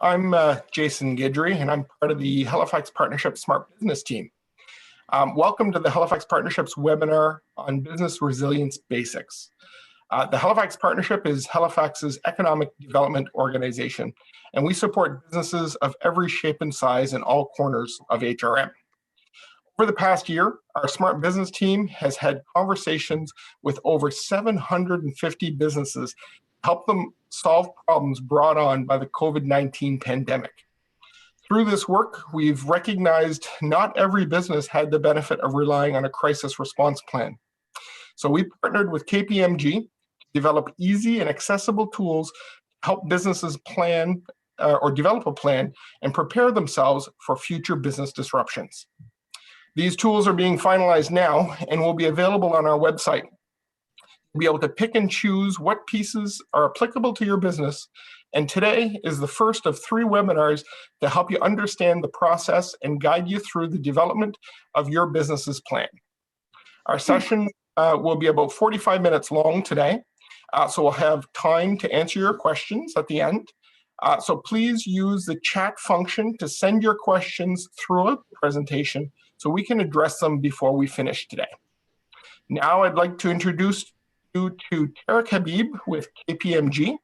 I'm Jason Guidry, and I'm part of the Halifax Partnership Smart Business team. Welcome to the Halifax Partnership's webinar on Business Resilience Basics. The Halifax Partnership is Halifax's economic development organization, and we support businesses of every shape and size in all corners of HRM. Over the past year, our Smart Business team has had conversations with over 750 businesses to help them solve problems brought on by the COVID-19 pandemic. Through this work, we've recognized not every business had the benefit of relying on a crisis response plan. So we partnered with KPMG to develop easy and accessible tools to help businesses plan or develop a plan and prepare themselves for future business disruptions. These tools are being finalized now and will be available on our website. You'll be able to pick and choose what pieces are applicable to your business. And today is the first of 3 webinars to help you understand the process and guide you through the development of your business's plan. Our session will be about 45 minutes long today, so we'll have time to answer your questions at the end. So please use the chat function to send your questions throughout the presentation so we can address them before we finish today. Now I'd like to introduce you to Tarek Habib with KPMG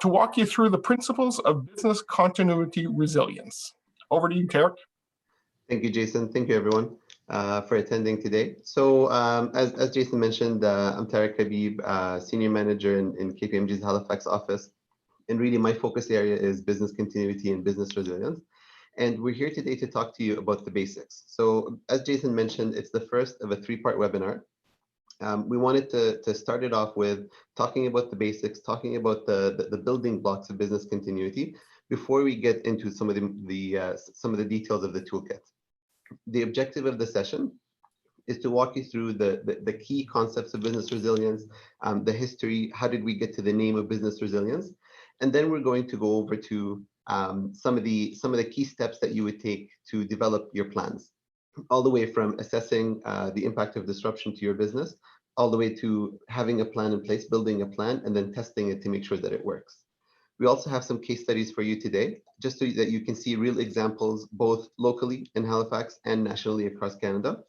to walk you through the principles of business continuity resilience. Over to you, Tarek. Thank you, Jason. Thank you, everyone, for attending today. So as Jason mentioned, I'm Tarek Habib, Senior Manager in KPMG's Halifax office. And really, my focus area is business continuity and business resilience. And we're here today to talk to you about the basics. So as Jason mentioned, it's the first of a 3-part webinar. We wanted to start it off with talking about the basics, talking about the building blocks of business continuity before we get into some of the details of the toolkit. The objective of the session is to walk you through the key concepts of business resilience, the history, how did we get to the name of business resilience, and then we're going to go over to some of the key steps that you would take to develop your plans, all the way from assessing the impact of disruption to your business, all the way to having a plan in place, building a plan, and then testing it to make sure that it works. We also have some case studies for you today, just so that you can see real examples, both locally in Halifax and nationally across Canada,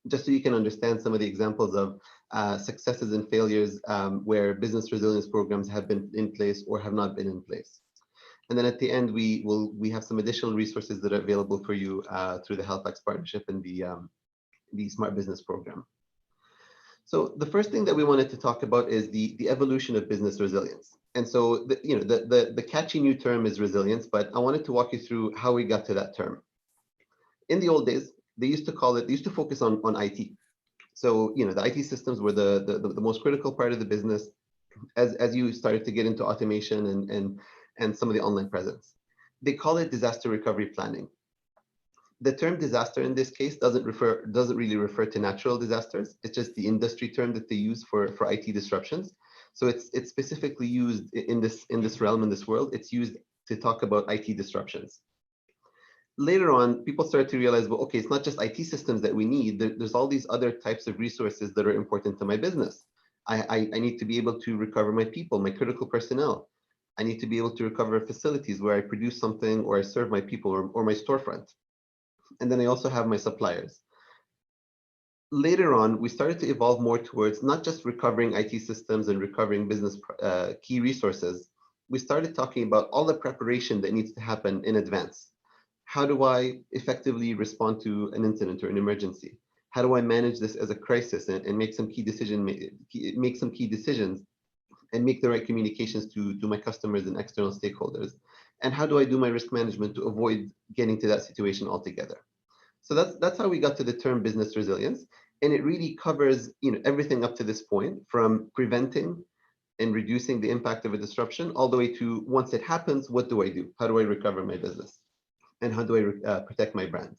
just so you can understand some of the examples of successes and failures where business resilience programs have been in place or have not been in place. And then at the end, we have some additional resources that are available for you through the Halifax Partnership and the Smart Business Program. So the first thing that we wanted to talk about is the evolution of business resilience. And so the catchy new term is resilience, but I wanted to walk you through how we got to that term. In the old days, they used to focus on IT. So the IT systems were the most critical part of the business as you started to get into automation and some of the online presence. They call it disaster recovery planning. The term disaster in this case doesn't really refer to natural disasters. It's just the industry term that they use for IT disruptions. So it's specifically used in this realm, in this world. It's used to talk about IT disruptions. Later on, people started to realize, well, okay, it's not just IT systems that we need. There's all these other types of resources that are important to my business. I need to be able to recover my people, my critical personnel. I need to be able to recover facilities where I produce something or I serve my people or my storefront. And then I also have my suppliers. Later on, we started to evolve more towards not just recovering IT systems and recovering business key resources. We started talking about all the preparation that needs to happen in advance. How do I effectively respond to an incident or an emergency? How do I manage this as a crisis and make some key decisions and make the right communications to my customers and external stakeholders? And how do I do my risk management to avoid getting to that situation altogether? So that's how we got to the term business resilience. And it really covers everything up to this point, from preventing and reducing the impact of a disruption all the way to once it happens, what do I do? How do I recover my business? And how do I protect my brand?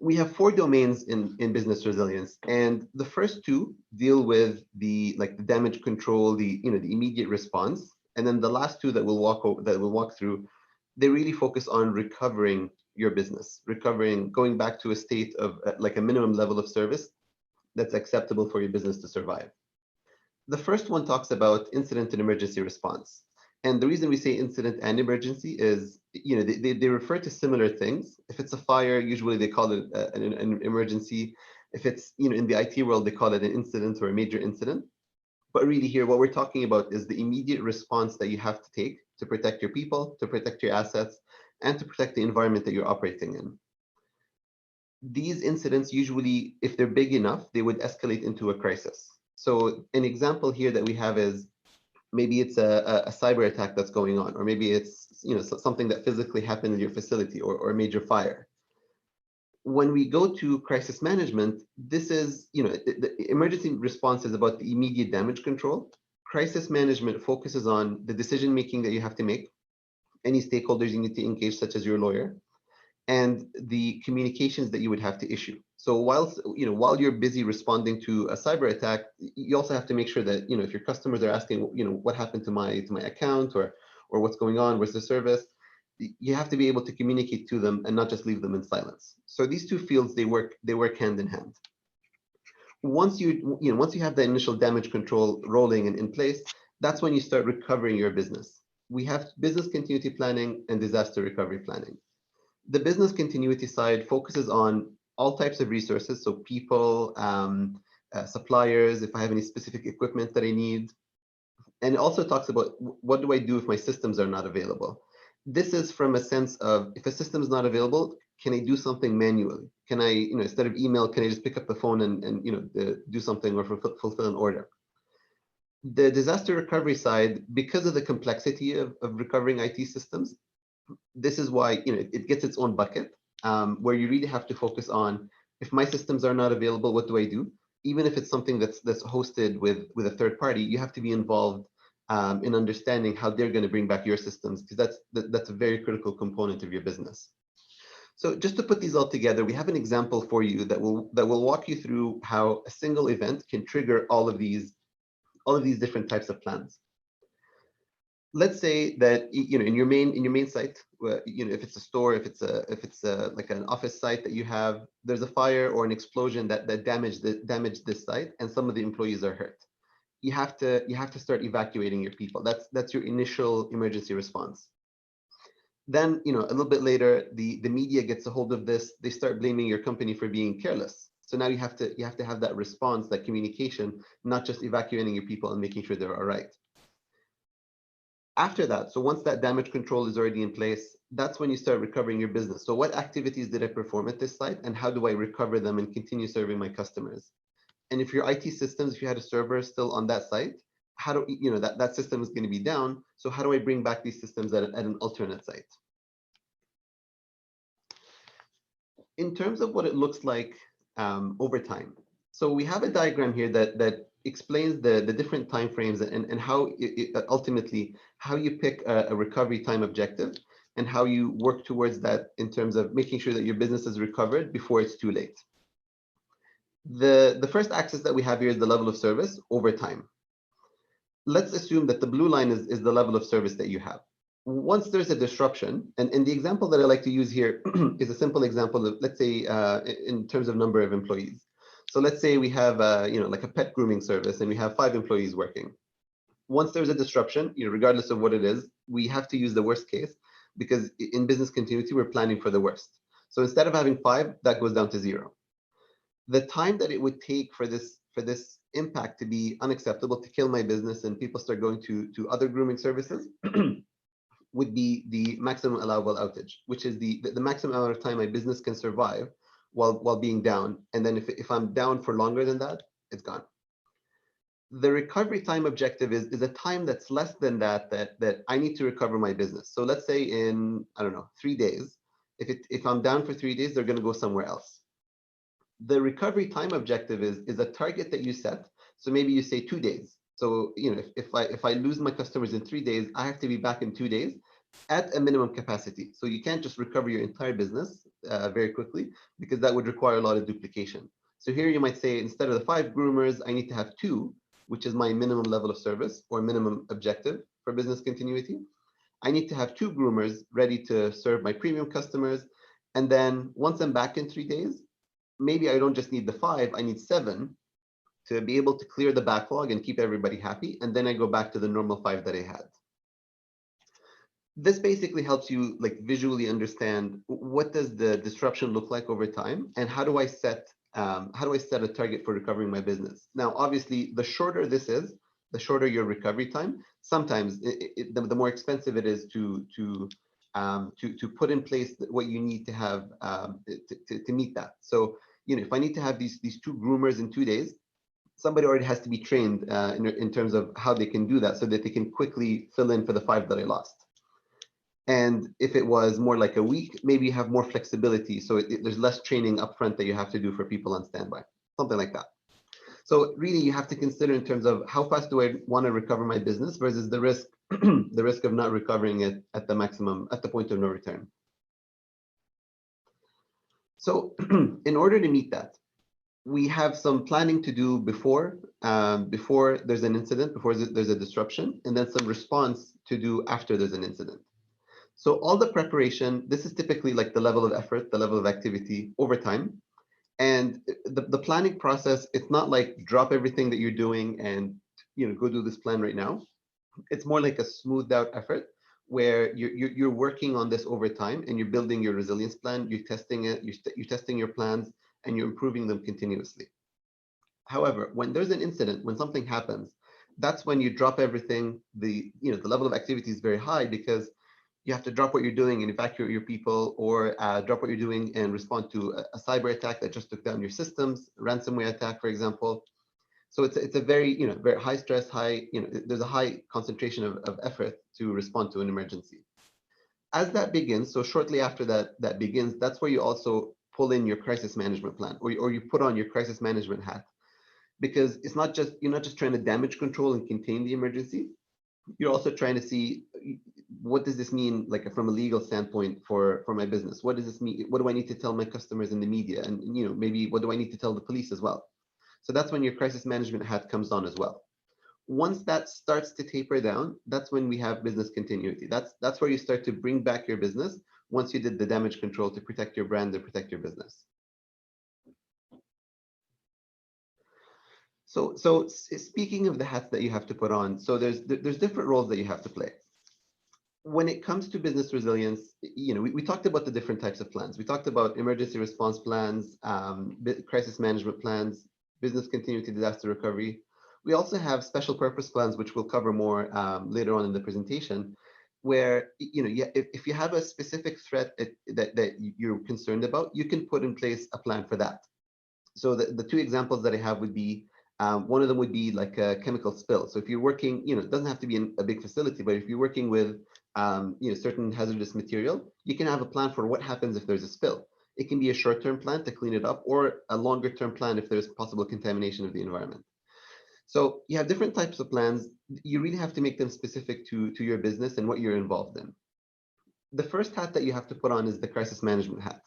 We have 4 domains in business resilience, and the first 2 deal with the damage control, the immediate response, and then the last 2 that we'll walk through, they really focus on recovering your business, going back to a state of like a minimum level of service that's acceptable for your business to survive. The first one talks about incident and emergency response. And the reason we say incident and emergency is, they refer to similar things. If it's a fire, usually they call it an emergency. If it's, in the IT world, they call it an incident or a major incident. But really here, what we're talking about is the immediate response that you have to take to protect your people, to protect your assets, and to protect the environment that you're operating in. These incidents usually, if they're big enough, they would escalate into a crisis. So an example here that we have is maybe it's a cyber attack that's going on, or maybe it's something that physically happened in your facility, or a major fire. When we go to crisis management, this is, the emergency response is about the immediate damage control. Crisis management focuses on the decision making that you have to make, any stakeholders you need to engage, such as your lawyer, and the communications that you would have to issue. So while you're busy responding to a cyber attack, you also have to make sure that, if your customers are asking, what happened to my account, or what's going on, where's the service, you have to be able to communicate to them and not just leave them in silence. So these two fields, they work hand in hand. Once you have the initial damage control rolling and in place, that's when you start recovering your business. We have business continuity planning and disaster recovery planning. The business continuity side focuses on all types of resources, so people, suppliers, if I have any specific equipment that I need. And it also talks about, what do I do if my systems are not available? This is from a sense of, if a system is not available, can I do something manually? Can I, instead of email, can I just pick up the phone and do something, or fulfill an order? The disaster recovery side, because of the complexity of recovering IT systems, this is why it gets its own bucket, where you really have to focus on, if my systems are not available, what do I do? Even if it's something that's hosted with a third party, you have to be involved in understanding how they're going to bring back your systems, because that's a very critical component of your business. So just to put these all together, we have an example for you that will walk you through how a single event can trigger all of these different types of plans. Let's say that in your main site, if it's a store, if it's like an office site that you have, there's a fire or an explosion that damaged this site, and some of the employees are hurt. You have to start evacuating your people. That's your initial emergency response. Then a little bit later, the media gets a hold of this. They start blaming your company for being careless. So now you have to have that response, that communication, not just evacuating your people and making sure they're all right. After that, so once that damage control is already in place, that's when you start recovering your business. So what activities did I perform at this site, and how do I recover them and continue serving my customers? And if your IT systems, if you had a server still on that site, how do that system is going to be down? So how do I bring back these systems at an alternate site? In terms of what it looks like over time, so we have a diagram here that explains the different timeframes and how ultimately how you pick a recovery time objective, and how you work towards that in terms of making sure that your business is recovered before it's too late. The first axis that we have here is the level of service over time. Let's assume that the blue line is the level of service that you have. Once there's a disruption, and the example that I like to use here is a simple example of, let's say, in terms of number of employees. So let's say we have, like a pet grooming service, and we have 5 employees working. Once there's a disruption, regardless of what it is, we have to use the worst case, because in business continuity, we're planning for the worst. So instead of having 5, that goes down to 0. The time that it would take for this impact to be unacceptable, to kill my business, and people start going to other grooming services, would be the maximum allowable outage, which is the maximum amount of time my business can survive while being down. And then if I'm down for longer than that, it's gone. The recovery time objective is a time that's less than that I need to recover my business. So let's say in, I don't know, 3 days, if I'm down for 3 days, they're going to go somewhere else. The recovery time objective is a target that you set. So maybe you say 2 days. So if I lose my customers in 3 days, I have to be back in 2 days at a minimum capacity. So you can't just recover your entire business very quickly, because that would require a lot of duplication. So here you might say, instead of the 5 groomers, I need to have 2, which is my minimum level of service or minimum objective for business continuity. I need to have 2 groomers ready to serve my premium customers. And then once I'm back in 3 days, maybe I don't just need the 5, I need 7 to be able to clear the backlog and keep everybody happy. And then I go back to the normal 5 that I had. This basically helps you like visually understand what does the disruption look like over time, and how do I set a target for recovering my business. Now, obviously, the shorter this is, the shorter your recovery time. Sometimes the more expensive it is to put in place what you need to have to meet that. So, if I need to have these two groomers in 2 days, somebody already has to be trained in terms of how they can do that so that they can quickly fill in for the 5 that I lost. And if it was more like a week, maybe you have more flexibility. So there's less training upfront that you have to do for people on standby, something like that. So really you have to consider in terms of how fast do I want to recover my business versus the risk, the risk of not recovering it at the maximum, at the point of no return. So in order to meet that, we have some planning to do before there's an incident, before there's a disruption, and then some response to do after there's an incident. So all the preparation, this is typically like the level of effort, the level of activity over time. And the planning process, it's not like drop everything that you're doing and go do this plan right now. It's more like a smoothed out effort where you're working on this over time and you're building your resilience plan, you're testing it, you're testing your plans, and you're improving them continuously. However, when there's an incident, when something happens, that's when you drop everything. The level of activity is very high because you have to drop what you're doing and evacuate your people, or drop what you're doing and respond to a cyber attack that just took down your systems, ransomware attack, for example. So it's a very very high stress, there's a high concentration of effort to respond to an emergency. As that begins, so shortly after that begins, that's where you also pull in your crisis management plan, or you put on your crisis management hat, because you're not just trying to damage control and contain the emergency. You're also trying to see, what does this mean, like from a legal standpoint for my business? What does this mean? What do I need to tell my customers in the media? And maybe what do I need to tell the police as well? So that's when your crisis management hat comes on as well. Once that starts to taper down, that's when we have business continuity. That's where you start to bring back your business once you did the damage control to protect your brand and protect your business. So speaking of the hats that you have to put on, so there's different roles that you have to play. When it comes to business resilience, we talked about the different types of plans. We talked about emergency response plans, crisis management plans, business continuity, disaster recovery. We also have special purpose plans, which we'll cover more later on in the presentation, where if you have a specific threat that you're concerned about, you can put in place a plan for that. So the two examples that I have would be, one of them would be like a chemical spill. So if you're working, it doesn't have to be in a big facility, but if you're working with certain hazardous material, you can have a plan for what happens if there's a spill. It can be a short-term plan to clean it up, or a longer-term plan if there's possible contamination of the environment. So you have different types of plans. You really have to make them specific to your business and what you're involved in. The first hat that you have to put on is the crisis management hat.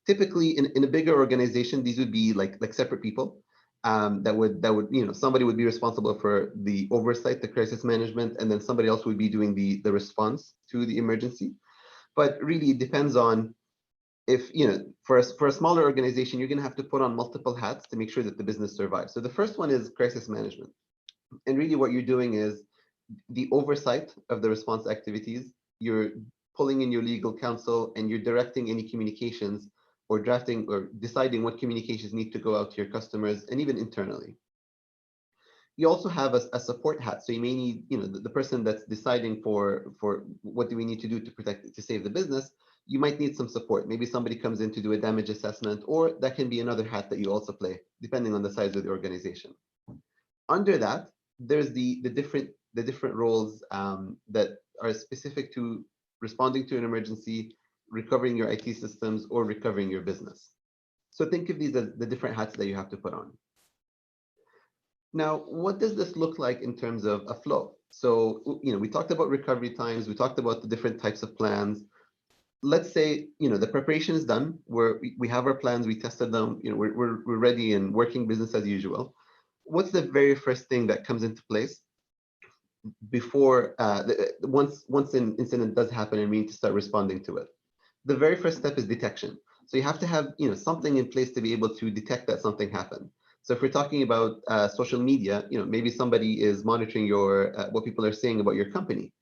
Typically, in a bigger organization, these would be like separate people. That would somebody would be responsible for the oversight, the crisis management, and then somebody else would be doing the response to the emergency. But really, it depends on if for a smaller organization, you're going to have to put on multiple hats to make sure that the business survives. So the first one is crisis management, and really what you're doing is the oversight of the response activities. You're pulling in your legal counsel, and you're directing any communications, or drafting or deciding what communications need to go out to your customers and even internally. You also have a support hat. So you may need, the person that's deciding for what do we need to do to save the business, you might need some support. Maybe somebody comes in to do a damage assessment, or that can be another hat that you also play, depending on the size of the organization. Under that, there's the different roles that are specific to responding to an emergency, recovering your IT systems, or recovering your business. So think of these as the different hats that you have to put on. Now, what does this look like in terms of a flow? So, we talked about recovery times, we talked about the different types of plans. Let's say, the preparation is done, we have our plans, we tested them, we're ready and working business as usual. What's the very first thing that comes into place before, once an incident does happen and we need to start responding to it? The very first step is detection. So you have to have something in place to be able to detect that something happened. So if we're talking about social media, maybe somebody is monitoring your what people are saying about your company.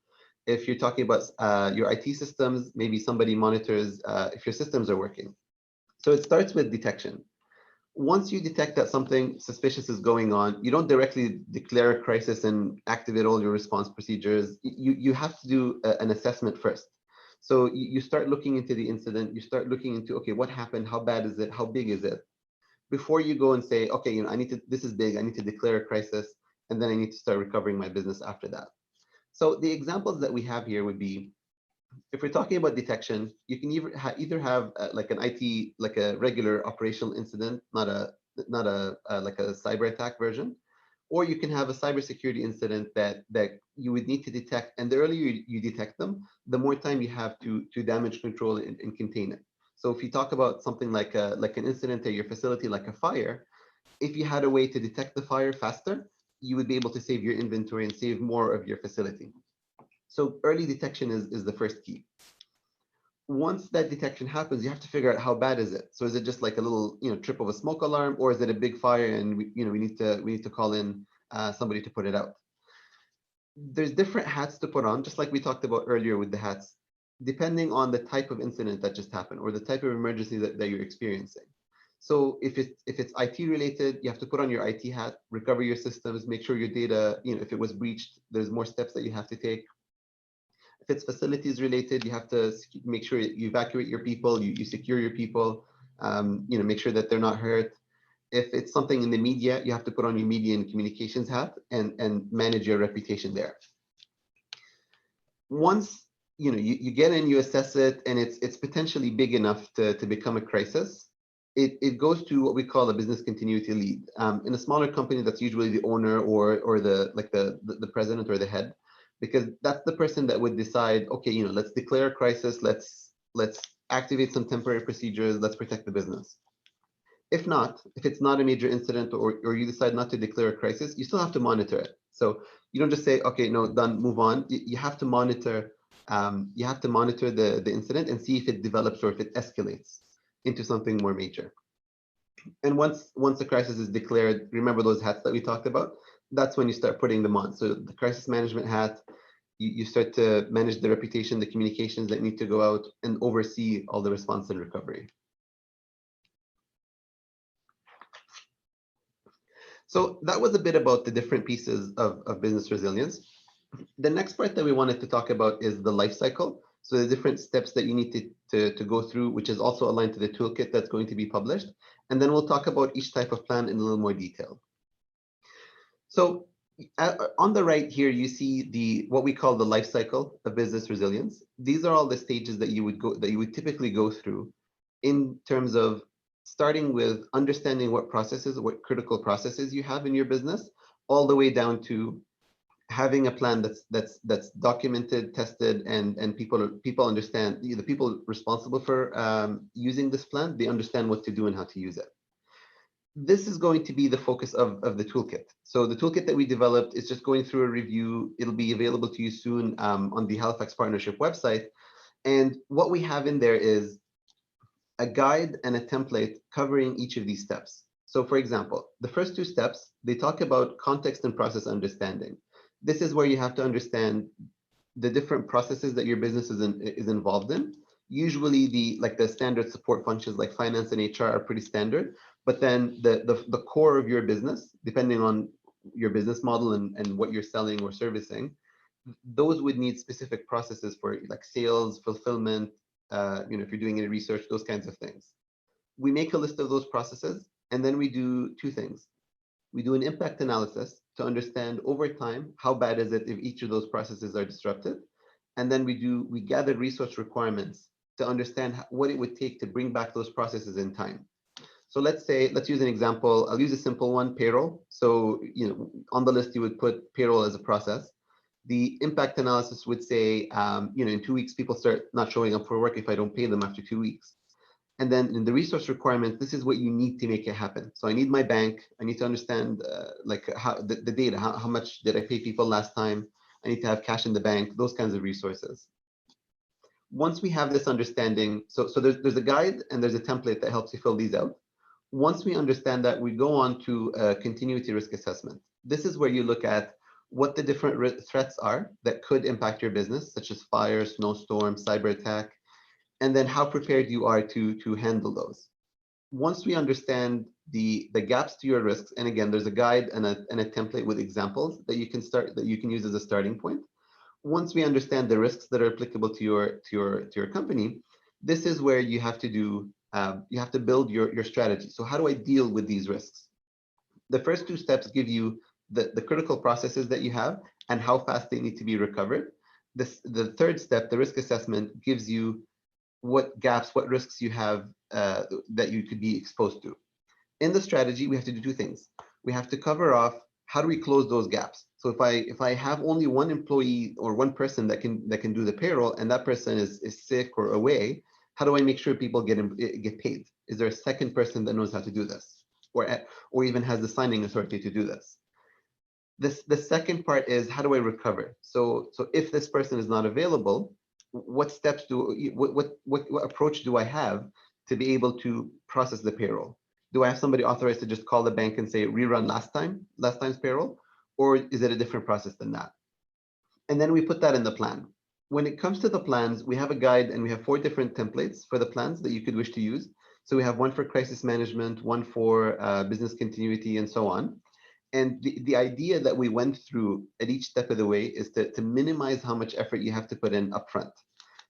If you're talking about your IT systems, maybe somebody monitors if your systems are working. So it starts with detection. Once you detect that something suspicious is going on, you don't directly declare a crisis and activate all your response procedures. You have to do an assessment first. So you start looking into the incident, you start looking into, okay, what happened? How bad is it? How big is it? Before you go and say, okay, I need to, this is big, I need to declare a crisis, and then I need to start recovering my business after that. So the examples that we have here would be, if we're talking about detection, you can either have like an IT, like a regular operational incident, not a like a cyber attack version, or you can have a cybersecurity incident that you would need to detect, and the earlier you detect them, the more time you have to damage control and contain it. So if you talk about something like an incident at your facility, like a fire, if you had a way to detect the fire faster, you would be able to save your inventory and save more of your facility. So early detection is the first key. Once that detection happens, you have to figure out how bad is it. So is it just like a little trip of a smoke alarm, or is it a big fire and we need to call in somebody to put it out? There's different hats to put on, just like we talked about earlier with the hats, depending on the type of incident that just happened or the type of emergency that you're experiencing. So if it's IT related, you have to put on your IT hat, recover your systems, make sure your data, if it was breached, there's more steps that you have to take. If it's facilities related, you have to make sure you evacuate your people, you secure your people, make sure that they're not hurt. If it's something in the media, you have to put on your media and communications hat and manage your reputation there. Once you get in, you assess it, and it's potentially big enough to become a crisis, it goes to what we call a business continuity lead. In a smaller company, that's usually the owner or the president or the head, because that's the person that would decide, okay, let's declare a crisis, let's activate some temporary procedures, let's protect the business. If it's not a major incident, or you decide not to declare a crisis, you still have to monitor it. So you don't just say, okay, no, done, move on. You have to monitor. You have to monitor the incident and see if it develops or if it escalates into something more major. And once the crisis is declared, remember those hats that we talked about? That's when you start putting them on. So the crisis management hat, you start to manage the reputation, the communications that need to go out, and oversee all the response and recovery. So that was a bit about the different pieces of business resilience. The next part that we wanted to talk about is the life cycle. So the different steps that you need to go through, which is also aligned to the toolkit that's going to be published. And then we'll talk about each type of plan in a little more detail. So on the right here, you see what we call the life cycle of business resilience. These are all the stages that you would typically go through in terms of starting with understanding what critical processes you have in your business, all the way down to having a plan that's documented, tested, and people understand. The people responsible for using this plan, they understand what to do and how to use it. This is going to be the focus of the toolkit. So the toolkit that we developed is just going through a review. It'll be available to you soon on the Halifax Partnership website. And what we have in there is a guide and a template covering each of these steps. So for example, the first two steps, they talk about context and process understanding. This is where you have to understand the different processes that your business is involved in. Usually the standard support functions like finance and HR are pretty standard, but then the core of your business, depending on your business model and what you're selling or servicing, those would need specific processes for like sales, fulfillment, if you're doing any research, those kinds of things. We make a list of those processes, and then we do two things. We do an impact analysis to understand over time how bad is it if each of those processes are disrupted, and then we gather resource requirements to understand what it would take to bring back those processes in time. So let's use an example. I'll use a simple one, payroll. So on the list you would put payroll as a process. The impact analysis would say, in 2 weeks, people start not showing up for work if I don't pay them after 2 weeks. And then in the resource requirements, this is what you need to make it happen. So I need my bank. I need to understand how the data, how much did I pay people last time? I need to have cash in the bank, those kinds of resources. Once we have this understanding, so there's a guide and there's a template that helps you fill these out. Once we understand that, we go on to a continuity risk assessment. This is where you look at what the different threats are that could impact your business, such as fire, snowstorm, cyber attack, and then how prepared you are to handle those. Once we understand the gaps to your risks, and again, there's a guide and a template with examples that you can use as a starting point. Once we understand the risks that are applicable to your company, this is where you have to do you have to build your strategy. So how do I deal with these risks? The first two steps give you the critical processes that you have and how fast they need to be recovered. The third step, the risk assessment, gives you what gaps, what risks you have that you could be exposed to. In the strategy, we have to do two things. We have to cover off how do we close those gaps. So if I have only one employee or one person that can do the payroll, and that person is sick or away, how do I make sure people get paid? Is there a second person that knows how to do this, or even has the signing authority to do this? The second part is how do I recover? So if this person is not available, what steps what approach do I have to be able to process the payroll? Do I have somebody authorized to just call the bank and say rerun last time's payroll, or is it a different process than that? And then we put that in the plan. When it comes to the plans, we have a guide and we have 4 different templates for the plans that you could wish to use. So we have one for crisis management, one for business continuity, and so on. And the idea that we went through at each step of the way is to minimize how much effort you have to put in upfront.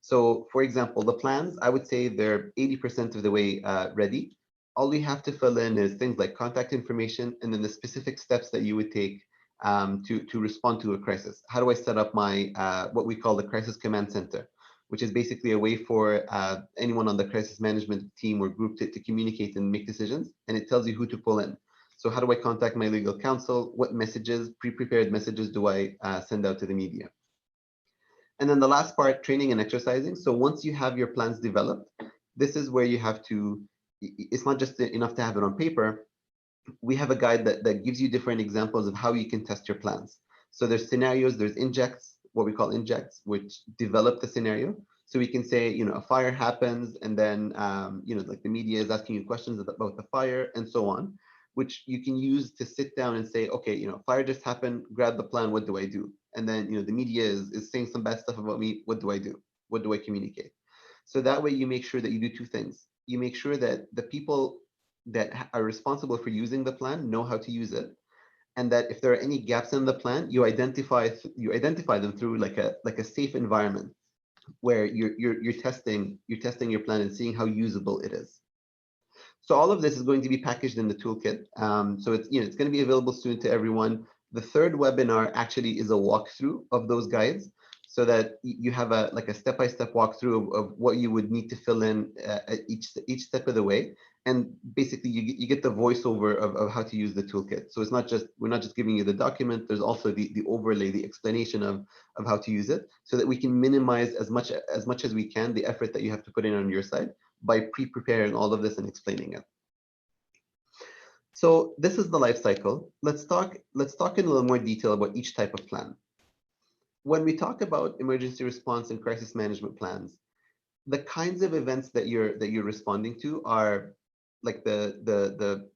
So for example, the plans, I would say they're 80% of the way ready. All we have to fill in is things like contact information and then the specific steps that you would take to respond to a crisis. How do I set up my what we call the crisis command center, which is basically a way for anyone on the crisis management team or group to communicate and make decisions, and it tells you who to pull in. So how do I contact my legal counsel? What messages, pre-prepared messages do I send out to the media? And then the last part, training and exercising. So once you have your plans developed, this is where you have to, it's not just enough to have it on paper. We have a guide that gives you different examples of how you can test your plans. So there's scenarios, there's injects, what we call injects, which develop the scenario. So we can say, a fire happens and then, like the media is asking you questions about the fire and so on, which you can use to sit down and say, okay, fire just happened, grab the plan, what do I do? And then, the media is saying some bad stuff about me, what do I do? What do I communicate? So that way you make sure that you do 2 things. You make sure that the people that are responsible for using the plan know how to use it, and that if there are any gaps in the plan, you identify them through like a safe environment where you're testing your plan and seeing how usable it is. So all of this is going to be packaged in the toolkit. So it's going to be available soon to everyone. The third webinar actually is a walkthrough of those guides, so that you have a step-by-step walkthrough of what you would need to fill in at each step of the way. And basically you get the voiceover of how to use the toolkit. So we're not just giving you the document, there's also the overlay, the explanation of how to use it, so that we can minimize as much as we can the effort that you have to put in on your side by pre-preparing all of this and explaining it. So this is the life cycle. Let's talk in a little more detail about each type of plan. When we talk about emergency response and crisis management plans, the kinds of events that you're responding to are like the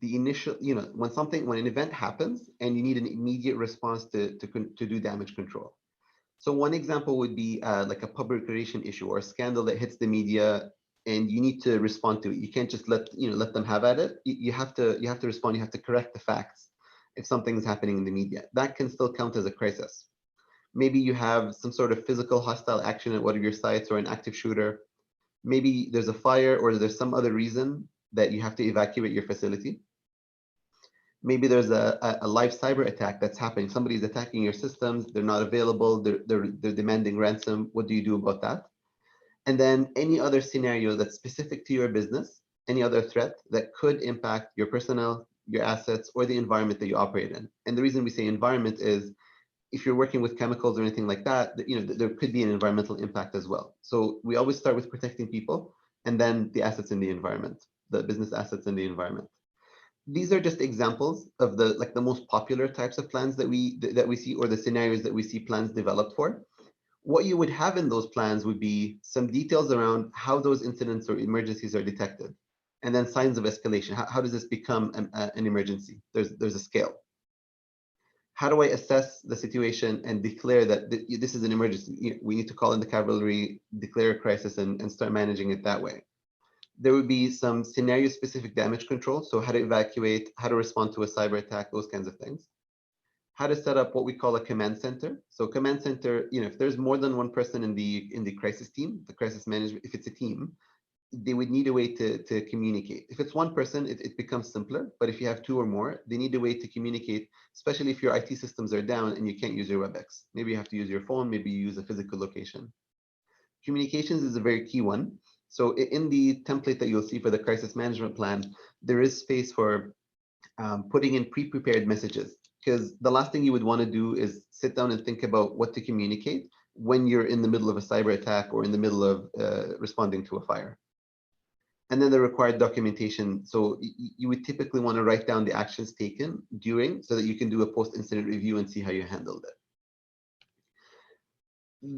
initial, when an event happens and you need an immediate response to do damage control. So one example would be like a public relation issue or a scandal that hits the media, and you need to respond to it. You can't just let them have at it. You have to respond. You have to correct the facts if something is happening in the media. That can still count as a crisis. Maybe you have some sort of physical hostile action at one of your sites or an active shooter. Maybe there's a fire or there's some other reason that you have to evacuate your facility. Maybe there's a live cyber attack that's happening. Somebody's attacking your systems. They're not available. They're demanding ransom. What do you do about that? And then any other scenario that's specific to your business, any other threat that could impact your personnel, your assets, or the environment that you operate in. And the reason we say environment is if you're working with chemicals or anything like that, there could be an environmental impact as well. So we always start with protecting people and then the assets in the environment, the business assets in the environment. These are just examples of the most popular types of plans that we see, or the scenarios that we see plans developed for. What you would have in those plans would be some details around how those incidents or emergencies are detected, and then signs of escalation. How does this become an emergency? There's a scale. How do I assess the situation and declare that this is an emergency? We need to call in the cavalry, declare a crisis, and start managing it that way. There would be some scenario-specific damage control, so how to evacuate, how to respond to a cyber attack, those kinds of things. How to set up what we call a command center. So command center, if there's more than one person in the crisis team, the crisis management, if it's a team, they would need a way to communicate. If it's one person, it becomes simpler. But if you have two or more, they need a way to communicate, especially if your IT systems are down and you can't use your WebEx. Maybe you have to use your phone, maybe you use a physical location. Communications is a very key one. So in the template that you'll see for the crisis management plan, there is space for putting in pre-prepared messages, because the last thing you would want to do is sit down and think about what to communicate when you're in the middle of a cyber attack or in the middle of responding to a fire. And then the required documentation. So you would typically want to write down the actions taken during, so that you can do a post-incident review and see how you handled it.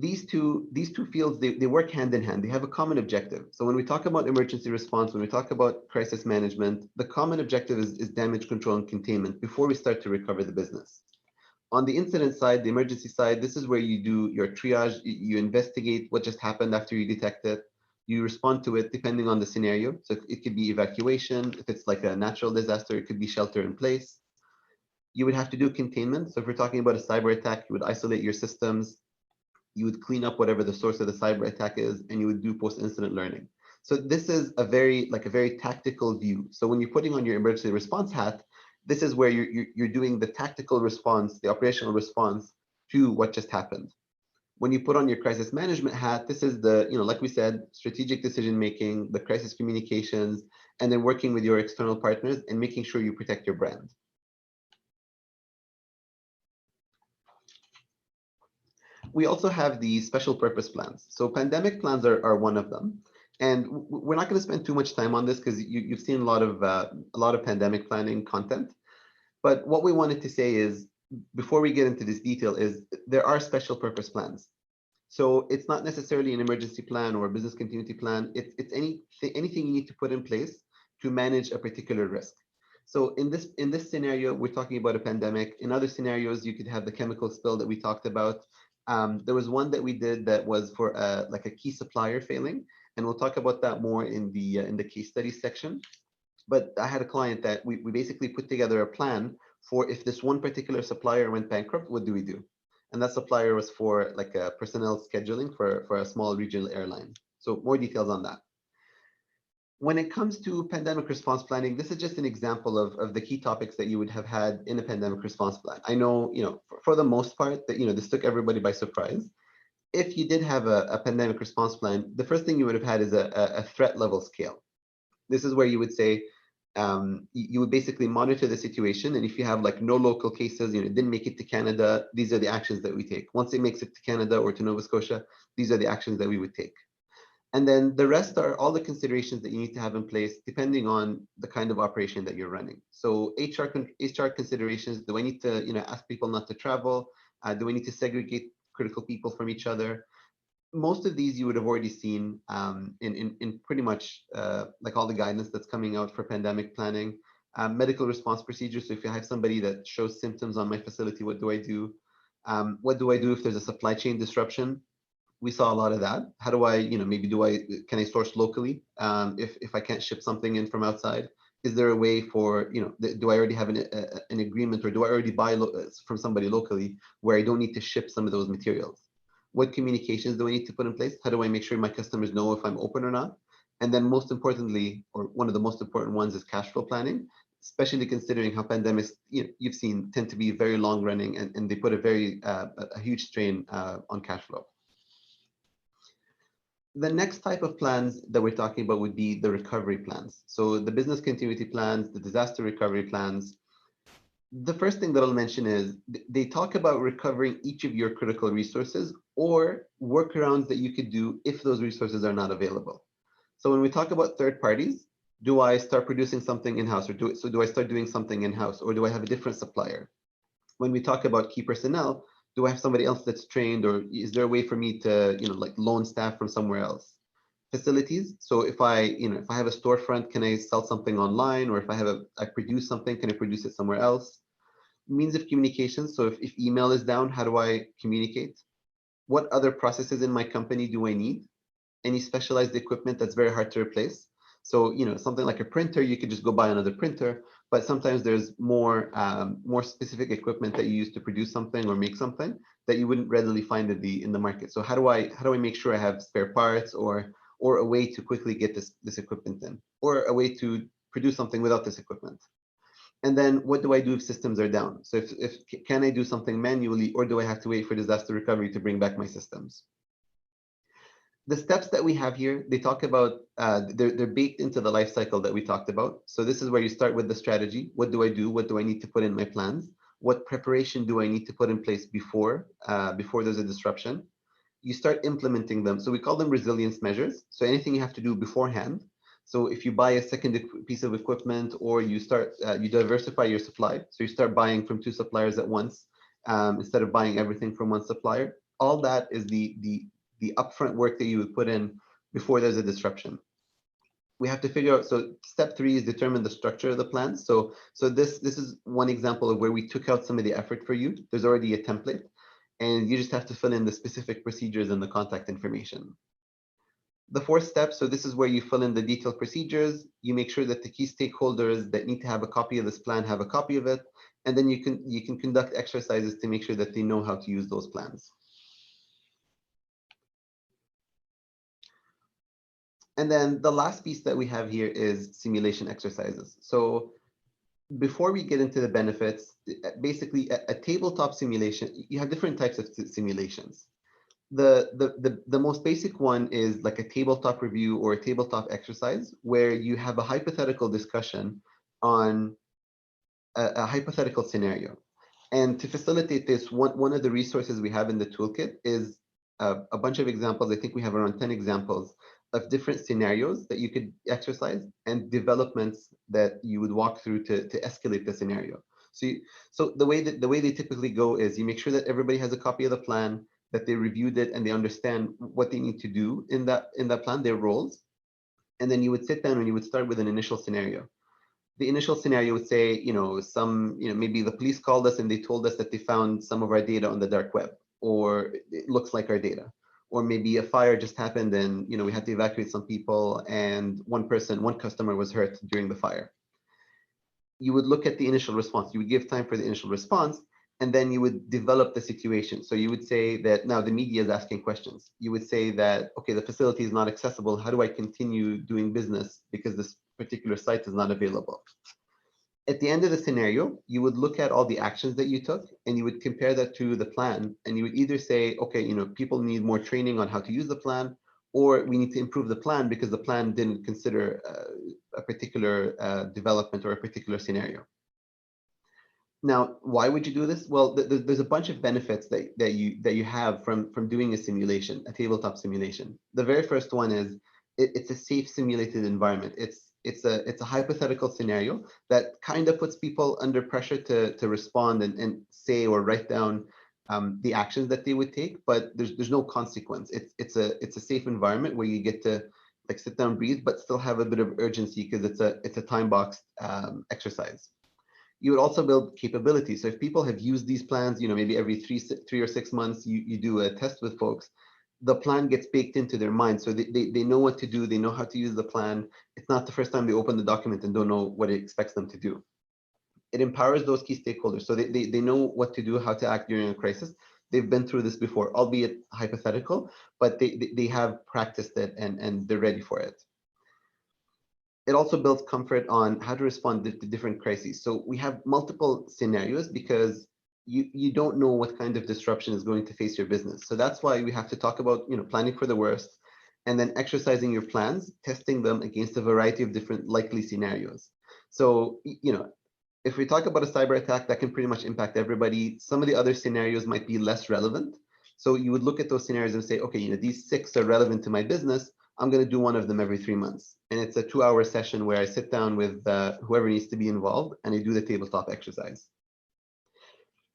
These two fields, they work hand in hand. They have a common objective. So when we talk about emergency response, when we talk about crisis management, the common objective is damage control and containment before we start to recover the business. On the incident side, the emergency side, this is where you do your triage, you investigate what just happened after you detect it. You respond to it depending on the scenario. So it could be evacuation. If it's like a natural disaster, it could be shelter in place. You would have to do containment. So if we're talking about a cyber attack, you would isolate your systems. You would clean up whatever the source of the cyber attack is, and you would do post-incident learning. So this is a very tactical view. So when you're putting on your emergency response hat, this is where you're doing the tactical response, the operational response to what just happened. When you put on your crisis management hat, this is the, like we said, strategic decision making, the crisis communications, and then working with your external partners and making sure you protect your brand. We also have the special purpose plans. So pandemic plans are one of them. And we're not going to spend too much time on this because you've seen a lot of pandemic planning content. But what we wanted to say is, before we get into this detail, is there are special purpose plans. So it's not necessarily an emergency plan or a business continuity plan. It's anything you need to put in place to manage a particular risk. So in this scenario, we're talking about a pandemic. In other scenarios, you could have the chemical spill that we talked about. There was one that we did that was for like a key supplier failing, and we'll talk about that more in the case study section. But I had a client that we basically put together a plan for, if this one particular supplier went bankrupt, what do we do? And that supplier was for like a personnel scheduling for a small regional airline. So more details on that. When it comes to pandemic response planning, this is just an example of the key topics that you would have had in a pandemic response plan. I know, for the most part, that this took everybody by surprise. If you did have a pandemic response plan, the first thing you would have had is a threat level scale. This is where you would say, you would basically monitor the situation, and if you have like no local cases, it didn't make it to Canada, these are the actions that we take. Once it makes it to Canada or to Nova Scotia, these are the actions that we would take. And then the rest are all the considerations that you need to have in place depending on the kind of operation that you're running. So HR considerations: do I need to ask people not to travel? Do we need to segregate critical people from each other? Most of these you would have already seen in pretty much like all the guidance that's coming out for pandemic planning. Medical response procedures. So if you have somebody that shows symptoms on my facility, what do I do? What do I do if there's a supply chain disruption? We saw a lot of that. How do I, maybe can I source locally if I can't ship something in from outside? Is there a way for, do I already have an agreement, or do I already buy from somebody locally where I don't need to ship some of those materials? What communications do I need to put in place? How do I make sure my customers know if I'm open or not? And then most importantly, or one of the most important ones, is cash flow planning, especially considering how pandemics, you've seen, tend to be very long running, and they put a huge strain on cash flow. The next type of plans that we're talking about would be the recovery plans. So the business continuity plans, the disaster recovery plans. The first thing that I'll mention is they talk about recovering each of your critical resources or workarounds that you could do if those resources are not available. So when we talk about third parties, do I start producing something in-house, or do I start doing something in-house, or do I have a different supplier? When we talk about key personnel, do I have somebody else that's trained, or is there a way for me to, like loan staff from somewhere else? Facilities. So if I have a storefront, can I sell something online? Or if I produce something, can I produce it somewhere else? Means of communication. So if email is down, how do I communicate? What other processes in my company do I need? Any specialized equipment that's very hard to replace. So, something like a printer, you could just go buy another printer, but sometimes there's more specific equipment that you use to produce something or make something that you wouldn't readily find in the market. So how do I make sure I have spare parts or a way to quickly get this equipment in, or a way to produce something without this equipment? And then what do I do if systems are down? So if can I do something manually, or do I have to wait for disaster recovery to bring back my systems? The steps that we have here, they talk about, they're baked into the life cycle that we talked about. So this is where you start with the strategy. What do I do? What do I need to put in my plans? What preparation do I need to put in place before there's a disruption? You start implementing them. So we call them resilience measures. So anything you have to do beforehand. So if you buy a second piece of equipment, or you diversify your supply. So you start buying from 2 suppliers at once, instead of buying everything from 1 supplier. All that is the upfront work that you would put in before there's a disruption. We have to figure out, so step 3 is determine the structure of the plan. So this is one example of where we took out some of the effort for you. There's already a template, and you just have to fill in the specific procedures and the contact information. The 4th step, so this is where you fill in the detailed procedures. You make sure that the key stakeholders that need to have a copy of this plan have a copy of it, and then you can conduct exercises to make sure that they know how to use those plans. And then the last piece that we have here is simulation exercises. So before we get into the benefits, basically a tabletop simulation, you have different types of simulations. The most basic one is like a tabletop review or a tabletop exercise, where you have a hypothetical discussion on a hypothetical scenario. And to facilitate this, one of the resources we have in the toolkit is a bunch of examples. I think we have around 10 examples of different scenarios that you could exercise, and developments that you would walk through to escalate the scenario. So the way they typically go is you make sure that everybody has a copy of the plan, that they reviewed it, and they understand what they need to do in that plan, their roles. And then you would sit down and you would start with an initial scenario. The initial scenario would say, maybe the police called us and they told us that they found some of our data on the dark web, or it looks like our data. Or maybe a fire just happened and we had to evacuate some people, and one customer was hurt during the fire. You would look at the initial response. You would give time for the initial response, and then you would develop the situation. So you would say that now the media is asking questions. You would say that, okay, the facility is not accessible. How do I continue doing business because this particular site is not available? At the end of the scenario, you would look at all the actions that you took, and you would compare that to the plan. And you would either say, okay, people need more training on how to use the plan, or we need to improve the plan because the plan didn't consider a particular development or a particular scenario. Now, why would you do this? Well, there's a bunch of benefits that you have from doing a simulation, a tabletop simulation. The very first one is it's a safe simulated environment. It's a hypothetical scenario that kind of puts people under pressure to respond and say or write down the actions that they would take, but there's no consequence. It's a safe environment where you get to like sit down, breathe, but still have a bit of urgency because it's a time boxed exercise. You would also build capability. So if people have used these plans, maybe every three or 6 months, you do a test with folks, the plan gets baked into their mind. So they know what to do. They know how to use the plan. It's not the first time they open the document and don't know what it expects them to do. It empowers those key stakeholders. So they know what to do, how to act during a crisis. They've been through this before, albeit hypothetical, but they have practiced it and they're ready for it. It also builds comfort on how to respond to different crises. So we have multiple scenarios because you don't know what kind of disruption is going to face your business. So that's why we have to talk about planning for the worst, and then exercising your plans, testing them against a variety of different likely scenarios. So if we talk about a cyber attack, that can pretty much impact everybody. Some of the other scenarios might be less relevant. So you would look at those scenarios and say, okay, these 6 are relevant to my business. I'm going to do one of them every 3 months. And it's a 2-hour session where I sit down with whoever needs to be involved, and I do the tabletop exercise.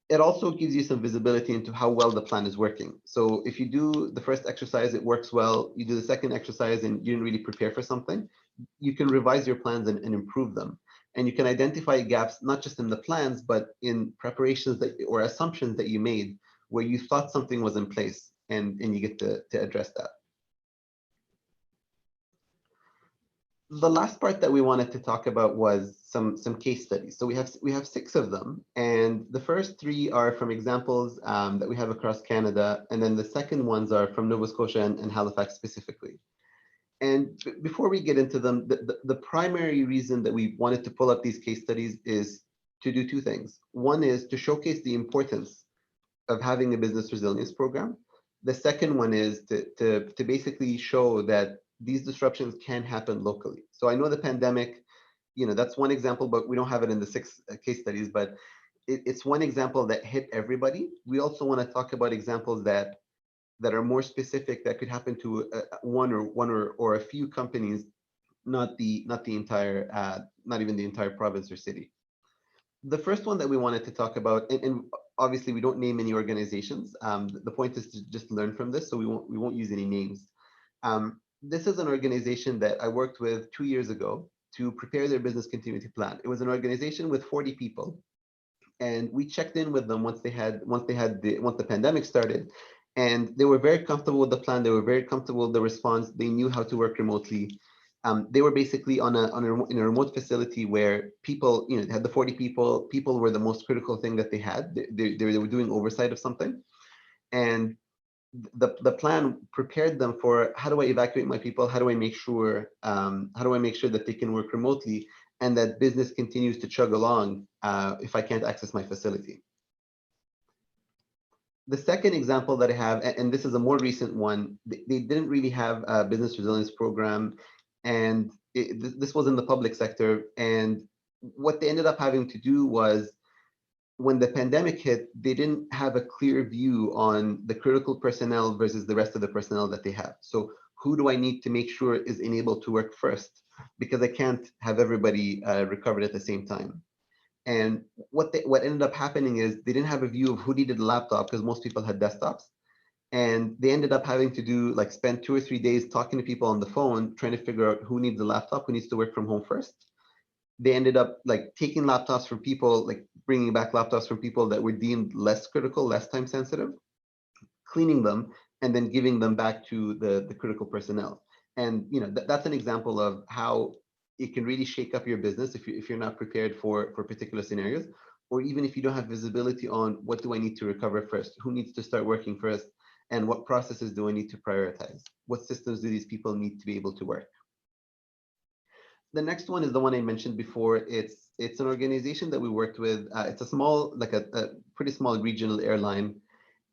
It also gives you some visibility into how well the plan is working. So if you do the first exercise, it works well. You do the second exercise and you didn't really prepare for something, you can revise your plans and improve them. And you can identify gaps, not just in the plans, but in preparations that or assumptions that you made where you thought something was in place, and you get to address that. The last part that we wanted to talk about was some case studies. So we have 6 of them, and the first 3 are from examples that we have across Canada, and then the second ones are from Nova Scotia and Halifax specifically. And before we get into them, the primary reason that we wanted to pull up these case studies is to do 2 things. One is to showcase the importance of having a business resilience program. The second one is to basically show that these disruptions can happen locally. So I know the pandemic, that's one example, but we don't have it in the 6 case studies, but it's one example that hit everybody. We also want to talk about examples that are more specific, that could happen to one or a few companies, not even the entire province or city. The first one that we wanted to talk about, and obviously we don't name any organizations. The point is to just learn from this, so we won't use any names. This is an organization that I worked with 2 years ago to prepare their business continuity plan. It was an organization with 40 people, and we checked in with them once the pandemic started, and they were very comfortable with the plan. They were very comfortable with the response. They knew how to work remotely. They were basically in a remote facility where people, they had the 40 people. People were the most critical thing that they had. They were doing oversight of something, and the plan prepared them for, how do I evacuate my people? How do I make sure that they can work remotely and that business continues to chug along if I can't access my facility? The second example that I have, and this is a more recent one, they didn't really have a business resilience program, and this was in the public sector. And what they ended up having to do was, when the pandemic hit, they didn't have a clear view on the critical personnel versus the rest of the personnel that they have. So who do I need to make sure is enabled to work first? Because I can't have everybody recovered at the same time. And what ended up happening is they didn't have a view of who needed a laptop, because most people had desktops. And they ended up having to spend 2 or 3 days talking to people on the phone, trying to figure out who needs a laptop, who needs to work from home first. They ended up taking laptops from people, bringing back laptops from people that were deemed less critical, less time sensitive, cleaning them, and then giving them back to the critical personnel. And that's an example of how it can really shake up your business if you're not prepared for particular scenarios, or even if you don't have visibility on what do I need to recover first, who needs to start working first, and what processes do I need to prioritize, what systems do these people need to be able to work. The next one is the one I mentioned before. It's an organization that we worked with. It's a small, a pretty small regional airline,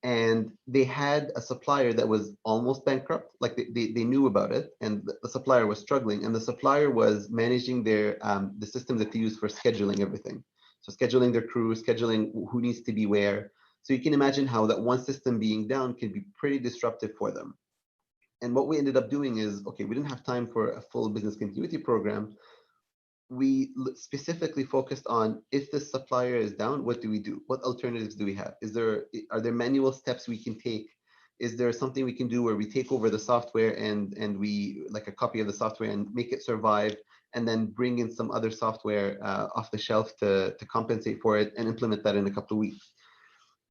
and they had a supplier that was almost bankrupt. They knew about it, and the supplier was struggling, and the supplier was managing their the system that they use for scheduling everything. So scheduling their crew, scheduling who needs to be where. So you can imagine how that one system being down can be pretty disruptive for them. And what we ended up doing is, okay, we didn't have time for a full business continuity program. We specifically focused on, if the supplier is down, what do we do? What alternatives do we have? Are there manual steps we can take? Is there something we can do where we take over the software and we, like a copy of the software, and make it survive, and then bring in some other software off the shelf to compensate for it, and implement that in a couple of weeks?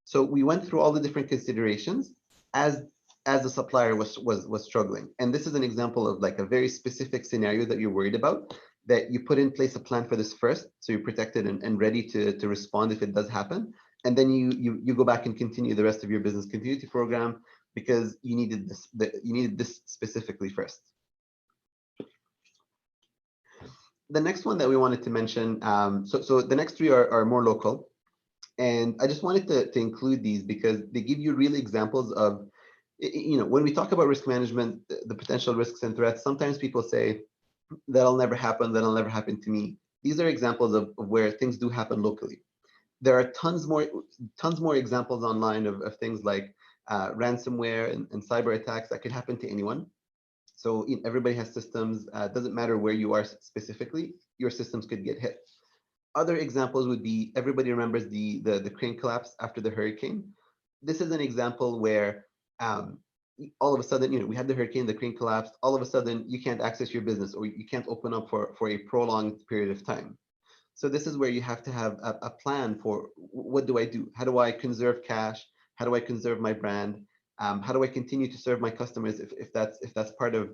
So we went through all the different considerations as the supplier was struggling. And this is an example of a very specific scenario that you're worried about, that you put in place a plan for this first, so you're protected and ready to respond if it does happen. And then you go back and continue the rest of your business continuity program, because you needed this specifically first. The next one that we wanted to mention, so the next 3 are more local. And I just wanted to include these because they give you real examples of, when we talk about risk management, the potential risks and threats, sometimes people say, that'll never happen to me. These are examples of where things do happen locally. There are tons more examples online of things like ransomware and cyber attacks that could happen to anyone. So everybody has systems. Doesn't matter where you are specifically, your systems could get hit. Other examples would be, everybody remembers the crane collapse after the hurricane. This is an example where all of a sudden, we had the hurricane, the crane collapsed. All of a sudden, you can't access your business, or you can't open up for a prolonged period of time. So this is where you have to have a plan for what do I do? How do I conserve cash? How do I conserve my brand? How do I continue to serve my customers if that's part of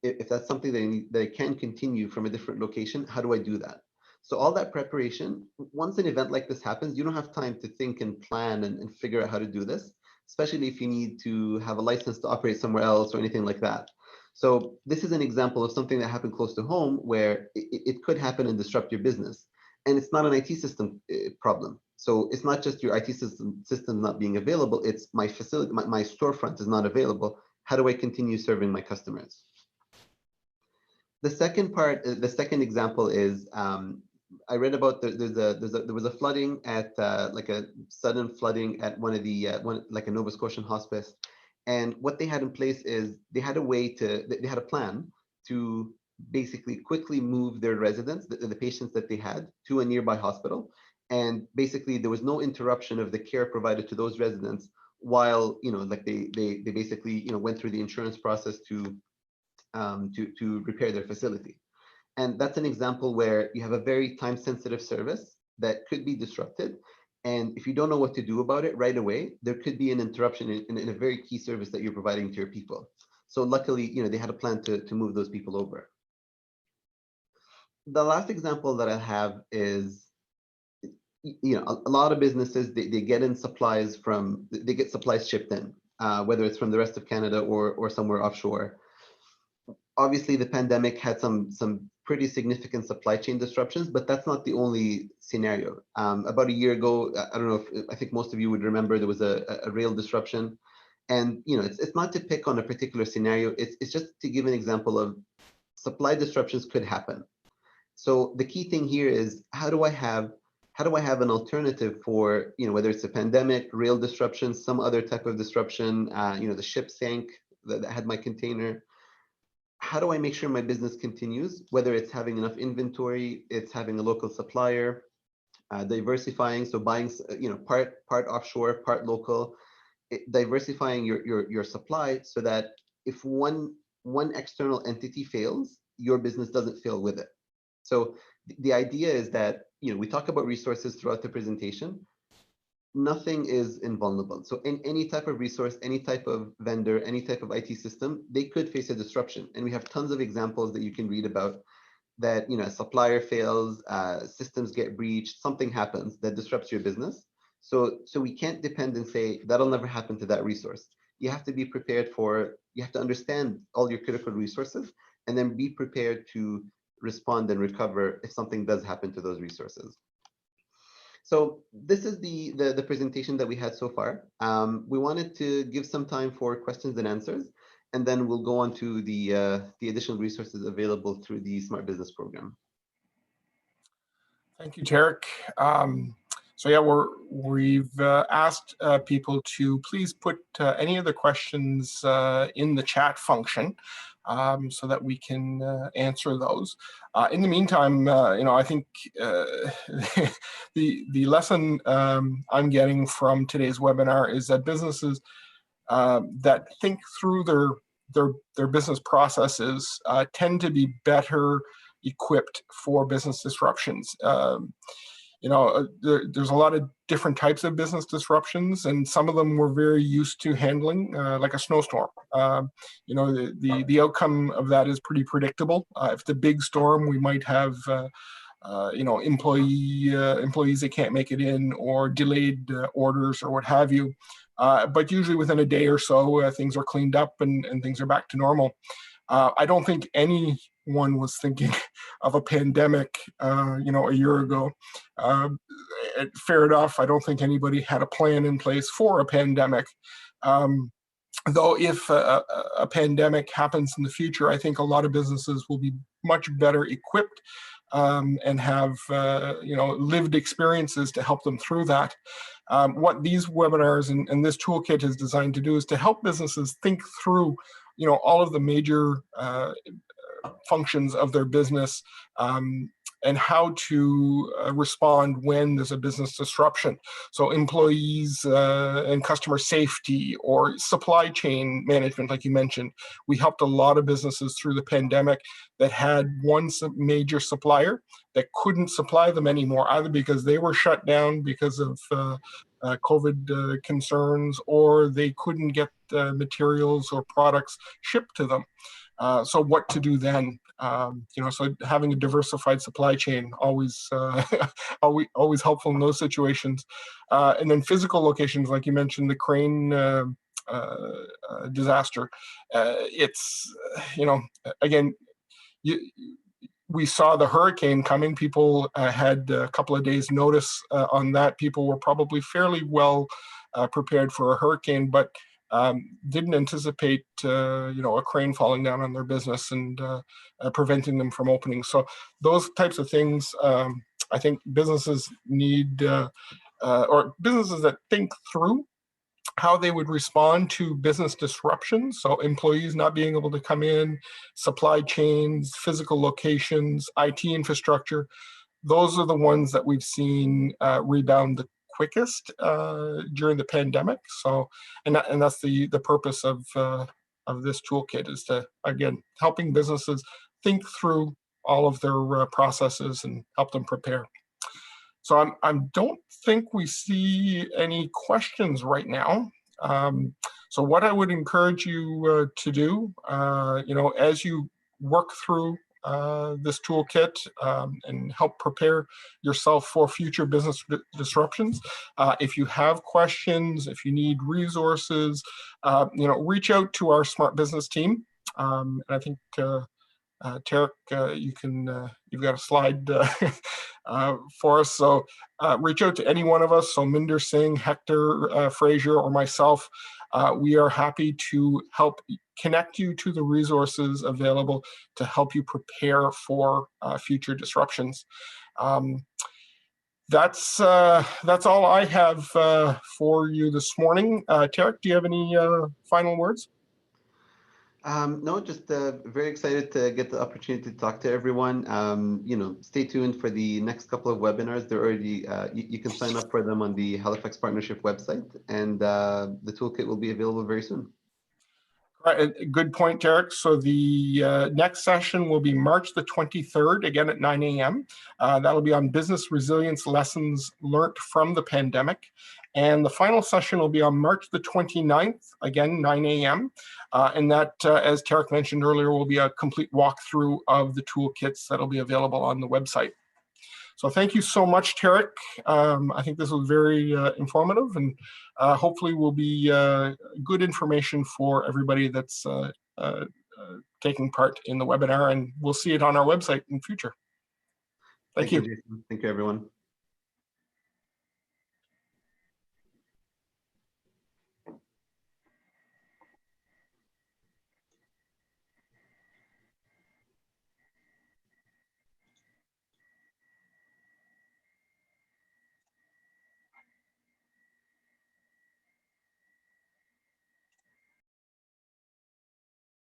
if that's something that I can continue from a different location? How do I do that? So all that preparation, once an event like this happens, you don't have time to think and plan and figure out how to do this, especially if you need to have a license to operate somewhere else or anything like that. So this is an example of something that happened close to home where it could happen and disrupt your business. And it's not an IT system problem. So it's not just your IT system not being available, it's my facility, my storefront is not available. How do I continue serving my customers? The second part, the second example is I read about there was a flooding at like a sudden flooding at one of the like a Nova Scotian hospice, and what they had in place is they had a way to they had a plan to basically quickly move their residents, the patients that they had, to a nearby hospital, and basically there was no interruption of the care provided to those residents while like they basically went through the insurance process to repair their facility. And that's an example where you have a very time-sensitive service that could be disrupted. And if you don't know what to do about it right away, there could be an interruption in a very key service that you're providing to your people. So luckily, they had a plan to move those people over. The last example that I have is, a lot of businesses, they get in supplies they get supplies shipped in, whether it's from the rest of Canada or somewhere offshore. Obviously, the pandemic had some pretty significant supply chain disruptions, but that's not the only scenario. About a year ago, I don't know if I think most of you would remember there was a rail disruption, and it's not to pick on a particular scenario. It's just to give an example of supply disruptions could happen. So the key thing here is how do I have an alternative for whether it's a pandemic, rail disruption, some other type of disruption, the ship sank that had my container. How do I make sure my business continues, whether it's having enough inventory, it's having a local supplier, diversifying, so buying part offshore, part local, diversifying your supply so that if one external entity fails, your business doesn't fail with it. So the idea is that we talk about resources throughout the presentation. Nothing is invulnerable. So in any type of resource, any type of vendor, any type of IT system, they could face a disruption. And we have tons of examples that you can read about that, a supplier fails, systems get breached, something happens that disrupts your business. So we can't depend and say that'll never happen to that resource. You have to be prepared you have to understand all your critical resources and then be prepared to respond and recover if something does happen to those resources. So this is the presentation that we had so far. We wanted to give some time for questions and answers, and then we'll go on to the additional resources available through the Smart Business Program. Thank you, Tarek. So yeah, we've asked people to please put any of the questions in the chat function so that we can answer those. In the meantime, I think the lesson I'm getting from today's webinar is that businesses that think through their business processes tend to be better equipped for business disruptions. There's a lot of different types of business disruptions, and some of them we're very used to handling, like a snowstorm. The outcome of that is pretty predictable. If it's a big storm, we might have employees that can't make it in, or delayed orders, or what have you. But usually within a day or so, things are cleaned up and things are back to normal. I don't think anyone was thinking of a pandemic, a year ago. Fair enough. I don't think anybody had a plan in place for a pandemic. Though if a pandemic happens in the future, I think a lot of businesses will be much better equipped and have lived experiences to help them through that. What these webinars and this toolkit is designed to do is to help businesses think through all of the major functions of their business and how to respond when there's a business disruption. So employees and customer safety or supply chain management, like you mentioned. We helped a lot of businesses through the pandemic that had one major supplier that couldn't supply them anymore, either because they were shut down because of COVID concerns, or they couldn't get materials or products shipped to them. So what to do then? So having a diversified supply chain always always helpful in those situations. And then physical locations, like you mentioned, the crane disaster. It's again, we saw the hurricane coming. People had a couple of days notice on that. People were probably fairly well prepared for a hurricane, but didn't anticipate a crane falling down on their business and preventing them from opening. So those types of things, I think businesses need, or businesses that think through how they would respond to business disruptions. So employees not being able to come in, supply chains, physical locations, IT infrastructure. Those are the ones that we've seen rebound the quickest during the pandemic. So, and that's the purpose of this toolkit, is to, again, helping businesses think through all of their processes and help them prepare. So I don't think we see any questions right now. So what I would encourage you to do, as you work through this toolkit and help prepare yourself for future business disruptions. If you have questions, if you need resources, reach out to our Smart Business team. And I think Tarek, you've got a slide for us. So reach out to any one of us. So Minder Singh, Hector Frazier, or myself. We are happy to help connect you to the resources available to help you prepare for future disruptions. That's all I have for you this morning. Tarek, do you have any final words? No, just very excited to get the opportunity to talk to everyone. Stay tuned for the next couple of webinars. They're already, you can sign up for them on the Halifax Partnership website, and the toolkit will be available very soon. Right, good point, Derek. So the next session will be March the 23rd, again at 9 a.m. That'll be on business resilience lessons learned from the pandemic. And the final session will be on March the 29th, again, 9 a.m. And that, as Tarek mentioned earlier, will be a complete walkthrough of the toolkits that'll be available on the website. So thank you so much, Tarek. I think this was very informative, and hopefully will be good information for everybody that's taking part in the webinar, and we'll see it on our website in the future. Thank you. Jason. Thank you, everyone.